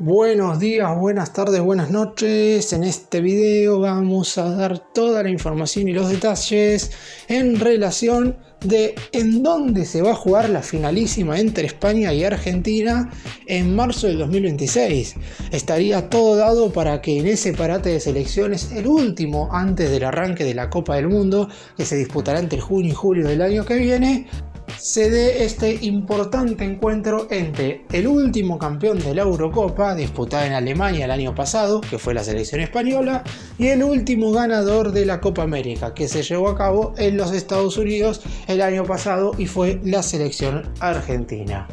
Buenos días, buenas tardes, buenas noches. En este video vamos a dar toda la información y los detalles en relación de en dónde se va a jugar la finalísima entre España y Argentina en marzo del 2026. Estaría todo dado para que en ese parate de selecciones, el último antes del arranque de la Copa del Mundo, que se disputará entre junio y julio del año que viene, se dé este importante encuentro entre el último campeón de la Eurocopa, disputada en Alemania el año pasado, que fue la selección española, y el último ganador de la Copa América, que se llevó a cabo en los Estados Unidos el año pasado y fue la selección argentina.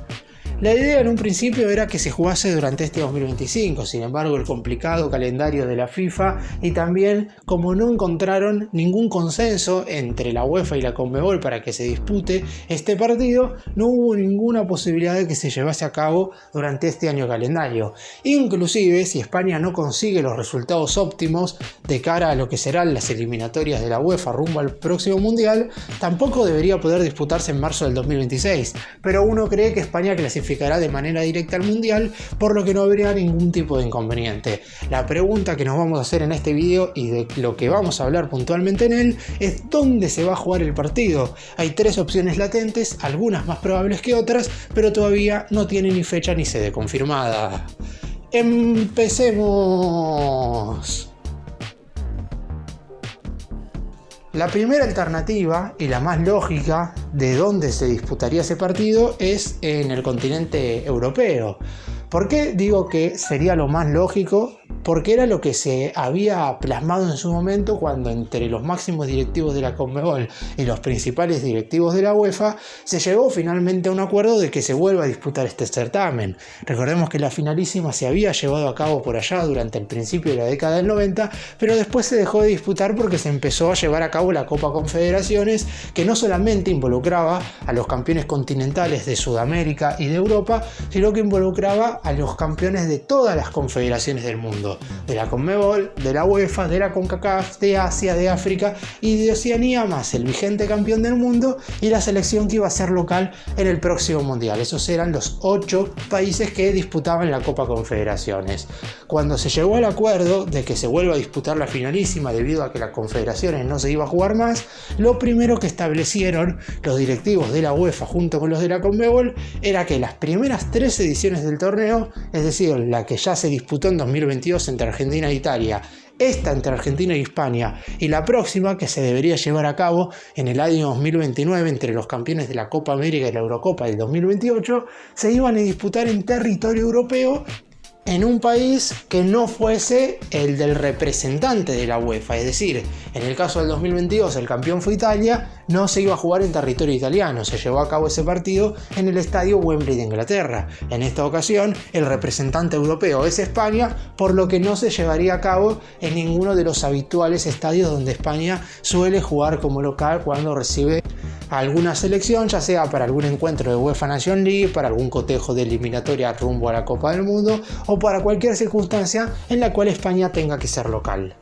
La idea en un principio era que se jugase durante este 2025, sin embargo el complicado calendario de la FIFA y también como no encontraron ningún consenso entre la UEFA y la Conmebol para que se dispute este partido, no hubo ninguna posibilidad de que se llevase a cabo durante este año calendario. Inclusive si España no consigue los resultados óptimos de cara a lo que serán las eliminatorias de la UEFA rumbo al próximo Mundial, tampoco debería poder disputarse en marzo del 2026, pero uno cree que España clasificará de manera directa al Mundial, por lo que no habría ningún tipo de inconveniente. La pregunta que nos vamos a hacer en este video y de lo que vamos a hablar puntualmente en él es dónde se va a jugar el partido. Hay tres opciones latentes, algunas más probables que otras, pero todavía no tiene ni fecha ni sede confirmada. ¡Empecemos! La primera alternativa y la más lógica de dónde se disputaría ese partido es en el continente europeo. ¿Por qué digo que sería lo más lógico? Porque era lo que se había plasmado en su momento cuando entre los máximos directivos de la Conmebol y los principales directivos de la UEFA se llegó finalmente a un acuerdo de que se vuelva a disputar este certamen. Recordemos que la finalísima se había llevado a cabo por allá durante el principio de la década del 90, pero después se dejó de disputar porque se empezó a llevar a cabo la Copa Confederaciones, que no solamente involucraba a los campeones continentales de Sudamérica y de Europa, sino que involucraba a los campeones de todas las confederaciones del mundo, de la Conmebol, de la UEFA, de la CONCACAF, de Asia, de África y de Oceanía, más el vigente campeón del mundo y la selección que iba a ser local en el próximo Mundial. Esos eran los 8 países que disputaban la Copa Confederaciones. Cuando se llegó al acuerdo de que se vuelva a disputar la finalísima debido a que las confederaciones no se iba a jugar más, lo primero que establecieron los directivos de la UEFA junto con los de la Conmebol era que las primeras 3 ediciones del torneo, es decir, la que ya se disputó en 2022 entre Argentina e Italia, esta entre Argentina y España y la próxima que se debería llevar a cabo en el año 2029 entre los campeones de la Copa América y la Eurocopa del 2028, se iban a disputar en territorio europeo en un país que no fuese el del representante de la UEFA. Es decir, en el caso del 2022 el campeón fue Italia, no se iba a jugar en territorio italiano, se llevó a cabo ese partido en el estadio Wembley de Inglaterra. En esta ocasión el representante europeo es España, por lo que no se llevaría a cabo en ninguno de los habituales estadios donde España suele jugar como local cuando recibe a alguna selección, ya sea para algún encuentro de UEFA Nations League, para algún cotejo de eliminatoria rumbo a la Copa del Mundo o para cualquier circunstancia en la cual España tenga que ser local.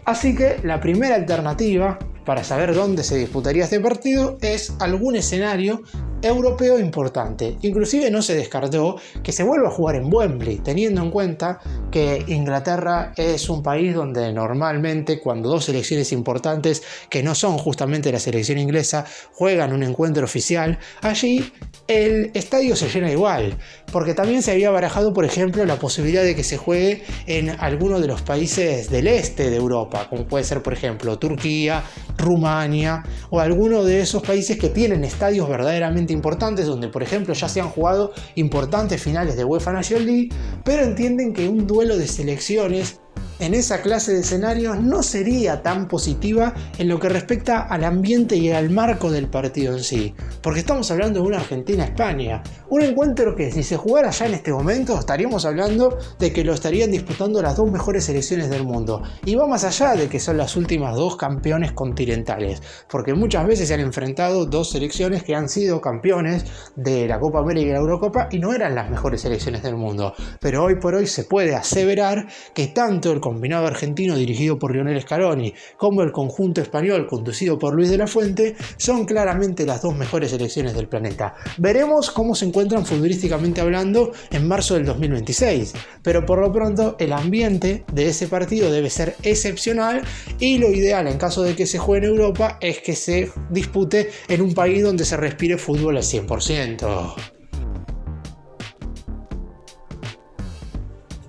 Así que la primera alternativa para saber dónde se disputaría este partido es algún escenario europeo importante. Inclusive no se descartó que se vuelva a jugar en Wembley, teniendo en cuenta que Inglaterra es un país donde normalmente cuando dos selecciones importantes que no son justamente la selección inglesa juegan un encuentro oficial, allí el estadio se llena igual, porque también se había barajado, por ejemplo, la posibilidad de que se juegue en alguno de los países del este de Europa, como puede ser, por ejemplo, Turquía, Rumania o alguno de esos países que tienen estadios verdaderamente importantes, donde, por ejemplo, ya se han jugado importantes finales de UEFA Nations League, pero entienden que un duelo de selecciones en esa clase de escenarios no sería tan positiva en lo que respecta al ambiente y al marco del partido en sí, porque estamos hablando de una Argentina-España, un encuentro que si se jugara ya en este momento estaríamos hablando de que lo estarían disputando las 2 mejores selecciones del mundo, y va más allá de que son las últimas 2 campeones continentales, porque muchas veces se han enfrentado 2 selecciones que han sido campeones de la Copa América y la Eurocopa y no eran las mejores selecciones del mundo, pero hoy por hoy se puede aseverar que tanto el combinado argentino dirigido por Lionel Scaloni como el conjunto español conducido por Luis de la Fuente son claramente las 2 mejores selecciones del planeta. Veremos cómo se encuentra encuentran futbolísticamente hablando en marzo del 2026. Pero por lo pronto el ambiente de ese partido debe ser excepcional y lo ideal en caso de que se juegue en Europa es que se dispute en un país donde se respire fútbol al 100%.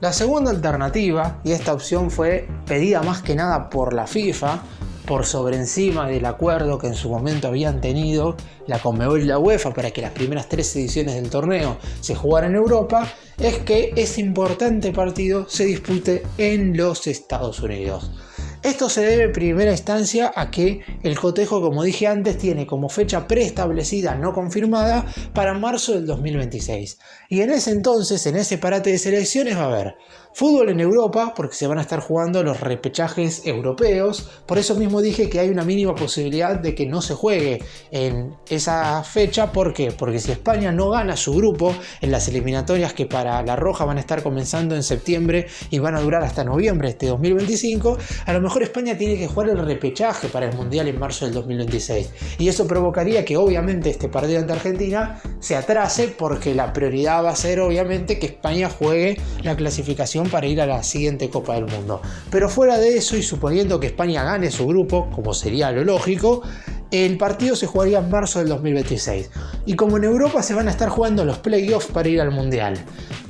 La segunda alternativa, y esta opción fue pedida más que nada por la FIFA, por sobre encima del acuerdo que en su momento habían tenido la Conmebol y la UEFA para que las primeras 3 ediciones del torneo se jugaran en Europa, es que ese importante partido se dispute en los Estados Unidos. Esto se debe en primera instancia a que el cotejo, como dije antes, tiene como fecha preestablecida no confirmada para marzo del 2026. Y en ese entonces, en ese parate de selecciones, va a haber fútbol en Europa, porque se van a estar jugando los repechajes europeos. Por eso mismo dije que hay una mínima posibilidad de que no se juegue en esa fecha. ¿Por qué? Porque si España no gana su grupo en las eliminatorias que para la Roja van a estar comenzando en septiembre y van a durar hasta noviembre de este 2025, a lo mejor España tiene que jugar el repechaje para el Mundial en marzo del 2026. Y eso provocaría que obviamente este partido ante Argentina se atrase, porque la prioridad va a ser obviamente que España juegue la clasificación para ir a la siguiente Copa del Mundo. Pero fuera de eso, y suponiendo que España gane su grupo, como sería lo lógico, el partido se jugaría en marzo del 2026. Y como en Europa se van a estar jugando los playoffs para ir al Mundial,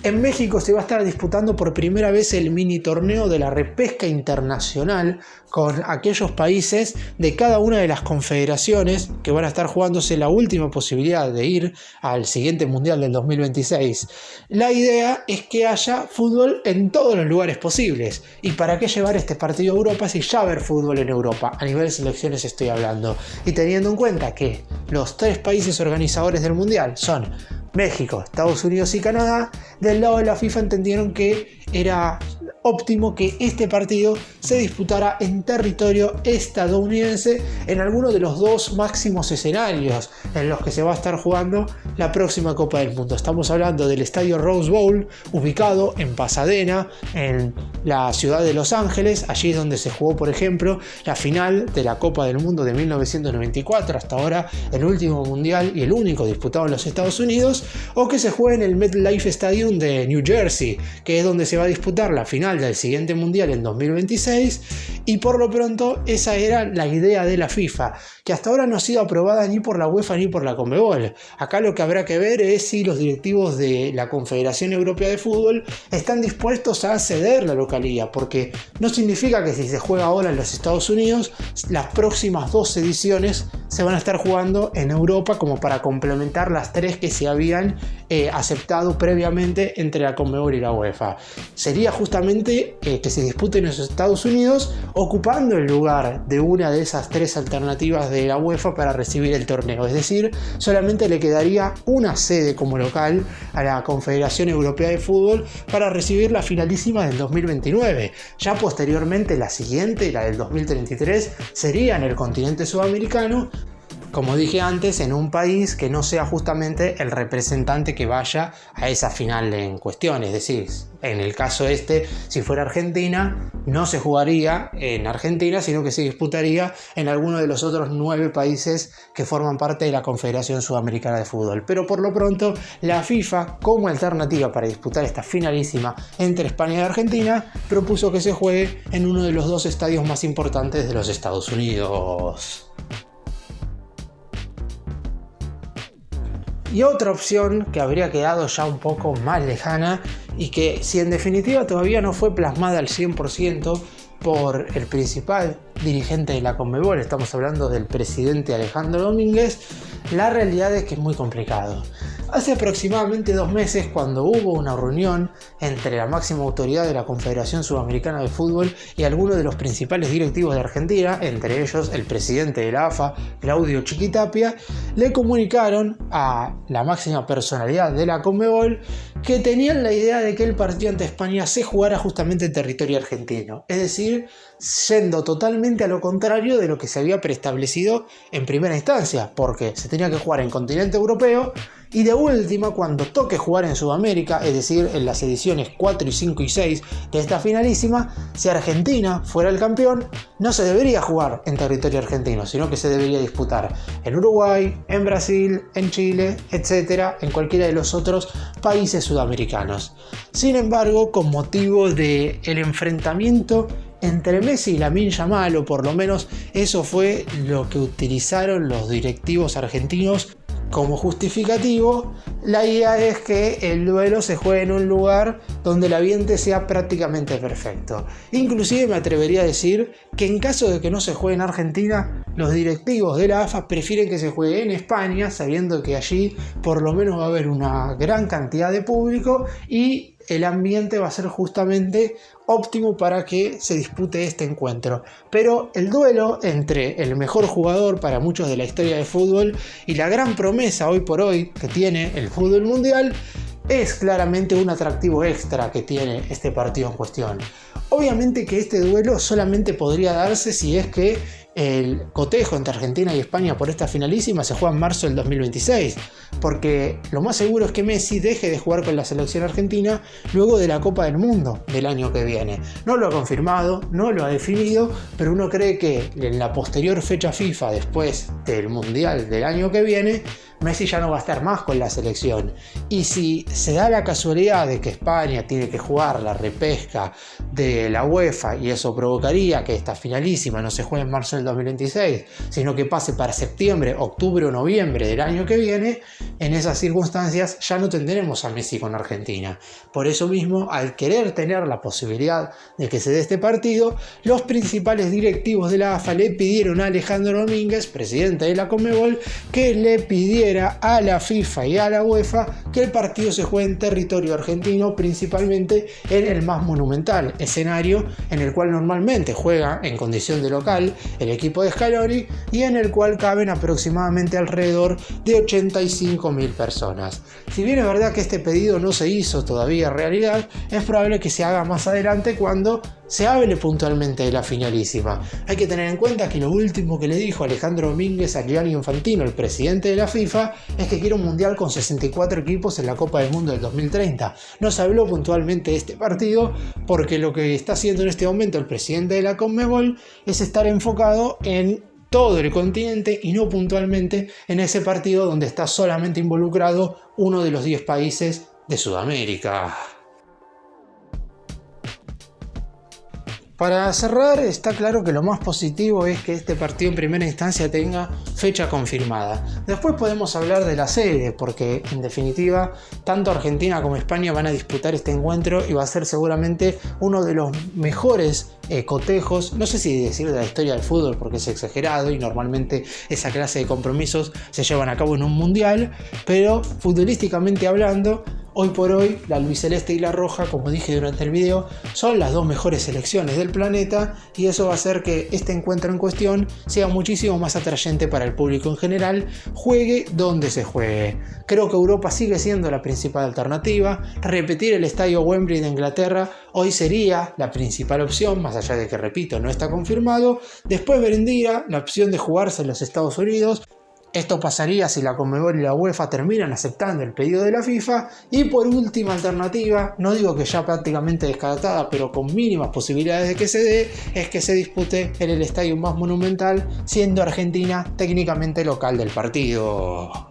en México se va a estar disputando por primera vez el mini torneo de la repesca internacional con aquellos países de cada una de las confederaciones que van a estar jugándose la última posibilidad de ir al siguiente Mundial del 2026. La idea es que haya fútbol en todos los lugares posibles. ¿Y para qué llevar este partido a Europa si ya haber fútbol en Europa? A nivel de selecciones estoy hablando. Y teniendo en cuenta que los 3 países organizadores del Mundial son México, Estados Unidos y Canadá, del lado de la FIFA entendieron que era óptimo que este partido se disputara en territorio estadounidense, en alguno de los 2 máximos escenarios en los que se va a estar jugando la próxima Copa del Mundo. Estamos hablando del estadio Rose Bowl, ubicado en Pasadena, en la ciudad de Los Ángeles. Allí es donde se jugó, por ejemplo, la final de la Copa del Mundo de 1994, hasta ahora el último mundial y el único disputado en los Estados Unidos, o que se juegue en el MetLife Stadium de New Jersey, que es donde se va a disputar la final del siguiente mundial en 2026. Y por lo pronto esa era la idea de la FIFA, que hasta ahora no ha sido aprobada ni por la UEFA ni por la Conmebol. Acá lo que habrá que ver es si los directivos de la Confederación Europea de Fútbol están dispuestos a ceder la localía, porque no significa que si se juega ahora en los Estados Unidos, las próximas 2 ediciones se van a estar jugando en Europa, como para complementar las 3 que se habían aceptado previamente entre la Conmebol y la UEFA. Sería justamente que se disputen en los Estados Unidos, ocupando el lugar de una de esas 3 alternativas de la UEFA para recibir el torneo. Es decir, solamente le quedaría una sede como local a la Confederación Europea de Fútbol para recibir la finalísima del 2029. Ya posteriormente la siguiente, la del 2033, sería en el continente sudamericano, como dije antes, en un país que no sea justamente el representante que vaya a esa final en cuestión. Es decir, en el caso si fuera Argentina, no se jugaría en Argentina, sino que se disputaría en alguno de los otros 9 países que forman parte de la Confederación Sudamericana de Fútbol. Pero por lo pronto, la FIFA, como alternativa para disputar esta finalísima entre España y Argentina, propuso que se juegue en uno de los 2 estadios más importantes de los Estados Unidos. Y otra opción que habría quedado ya un poco más lejana, y que si en definitiva todavía no fue plasmada al 100% por el principal dirigente de la Conmebol, estamos hablando del presidente Alejandro Domínguez, la realidad es que es muy complicado. Hace aproximadamente 2 meses, cuando hubo una reunión entre la máxima autoridad de la Confederación Sudamericana de Fútbol y algunos de los principales directivos de Argentina, entre ellos el presidente de la AFA, Claudio Chiquitapia, le comunicaron a la máxima personalidad de la Conmebol que tenían la idea de que el partido ante España se jugara justamente en territorio argentino, es decir, yendo totalmente a lo contrario de lo que se había preestablecido en primera instancia, porque se tenía que jugar en continente europeo Y de última, cuando toque jugar en Sudamérica, es decir, en las ediciones 4, 5 y 6 de esta finalísima, si Argentina fuera el campeón, no se debería jugar en territorio argentino, sino que se debería disputar en Uruguay, en Brasil, en Chile, etc., en cualquiera de los otros países sudamericanos. Sin embargo, con motivo del enfrentamiento entre Messi y Lamine Yamal, o por lo menos eso fue lo que utilizaron los directivos argentinos como justificativo, la idea es que el duelo se juegue en un lugar donde el ambiente sea prácticamente perfecto. Inclusive me atrevería a decir que en caso de que no se juegue en Argentina, los directivos de la AFA prefieren que se juegue en España, sabiendo que allí por lo menos va a haber una gran cantidad de público y el ambiente va a ser justamente óptimo para que se dispute este encuentro. Pero el duelo entre el mejor jugador para muchos de la historia del fútbol y la gran promesa hoy por hoy que tiene el fútbol mundial es claramente un atractivo extra que tiene este partido en cuestión. Obviamente que este duelo solamente podría darse si es que el cotejo entre Argentina y España por esta finalísima se juega en marzo del 2026, porque lo más seguro es que Messi deje de jugar con la selección argentina luego de la Copa del Mundo del año que viene. No lo ha confirmado, no lo ha definido, pero uno cree que en la posterior fecha FIFA, después del Mundial del año que viene, Messi ya no va a estar más con la selección. Y si se da la casualidad de que España tiene que jugar la repesca de la UEFA y eso provocaría que esta finalísima no se juegue en marzo del 2026, sino que pase para septiembre, octubre o noviembre del año que viene, en esas circunstancias ya no tendremos a Messi con Argentina. Por eso mismo, al querer tener la posibilidad de que se dé este partido, los principales directivos de la AFA le pidieron a Alejandro Domínguez, presidente de la Conmebol, que le pidiera a la FIFA y a la UEFA que el partido se juegue en territorio argentino, principalmente en el más monumental escenario en el cual normalmente juega en condición de local el equipo de Scaloni y en el cual caben aproximadamente alrededor de 85.000 personas. Si bien es verdad que este pedido no se hizo todavía realidad, es probable que se haga más adelante cuando se hable puntualmente de la finalísima. Hay que tener en cuenta que lo último que le dijo Alejandro Domínguez a Gianni Infantino, el presidente de la FIFA, es que quiere un mundial con 64 equipos en la Copa del Mundo del 2030. No se habló puntualmente de este partido porque lo que está haciendo en este momento el presidente de la Conmebol es estar enfocado en todo el continente y no puntualmente en ese partido donde está solamente involucrado uno de los 10 países de Sudamérica. Para cerrar, está claro que lo más positivo es que este partido en primera instancia tenga fecha confirmada. Después podemos hablar de la sede, porque en definitiva tanto Argentina como España van a disputar este encuentro y va a ser seguramente uno de los mejores cotejos, no sé si decir de la historia del fútbol porque es exagerado y normalmente esa clase de compromisos se llevan a cabo en un mundial, pero futbolísticamente hablando, hoy por hoy, la albiceleste y la roja, como dije durante el video, son las dos mejores selecciones del planeta y eso va a hacer que este encuentro en cuestión sea muchísimo más atrayente para el público en general, juegue donde se juegue. Creo que Europa sigue siendo la principal alternativa. Repetir el estadio Wembley de Inglaterra hoy sería la principal opción, más allá de que, repito, no está confirmado. Después vendría la opción de jugarse en los Estados Unidos. Esto pasaría si la Conmebol y la UEFA terminan aceptando el pedido de la FIFA. Y por última alternativa, no digo que ya prácticamente descartada, pero con mínimas posibilidades de que se dé, es que se dispute en el estadio más monumental, siendo Argentina técnicamente local del partido.